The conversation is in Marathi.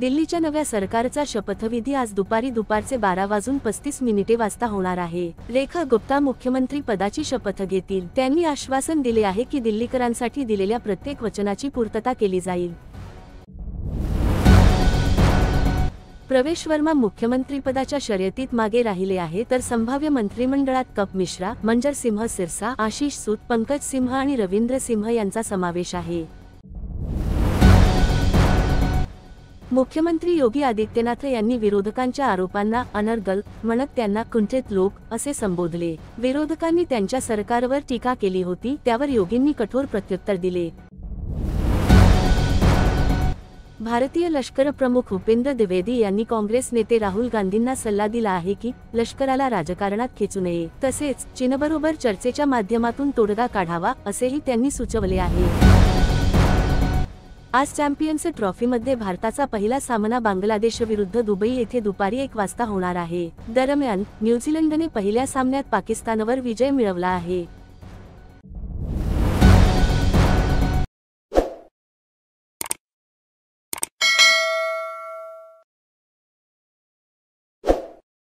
दिल्लीच्या नव्या सरकारचा शपथविधी आज दुपारचे 12:35 वाजता होणार आहे। रेखा गुप्ता मुख्यमंत्री पदाची शपथ घेतील। त्यांनी आश्वासन दिले आहे की दिल्लीकरांसाठी दिलेल्या प्रत्येक वचनाची पूर्तता केली जाईल। प्रवेश वर्मा मुख्यमंत्रीपदाच्या शर्यतीत मागे राहिले आहे, तर संभाव्य मंत्रिमंडळात कप मिश्रा, मंजर सिंह सिरसा, आशीष सूद, पंकज सिंह आणि रवींद्र सिंह यांचा समावेश आहे। मुख्यमंत्री योगी आदित्यनाथ यांनी विरोधकांच्या आरोपांना अनर्गल म्हणत त्यांना कुंठित लोक असे संबोधले। विरोधकांनी त्यांच्या सरकारवर टीका केली होती, त्यावर योगींनी कठोर प्रत्युत्तर दिले। भारतीय लष्कर प्रमुख उपेंद्र द्विवेदी यांनी काँग्रेस नेते राहुल गांधींना सल्ला दिला आहे की लष्कराला राजकारणात खेचू नये, तसेच चीनबरोबर चर्चेच्या माध्यमातून तोडगा काढावा असेही त्यांनी सुचवले आहे। आज चॅम्पियन्स ट्रॉफीमध्ये भारताचा पहिला सामना बांगलादेश विरुद्ध दुबई येथे दुपारी 1 वाजता होणार आहे। दरम्यान न्यूझीलंडने पहिल्या सामन्यात पाकिस्तानवर विजय मिळवला आहे।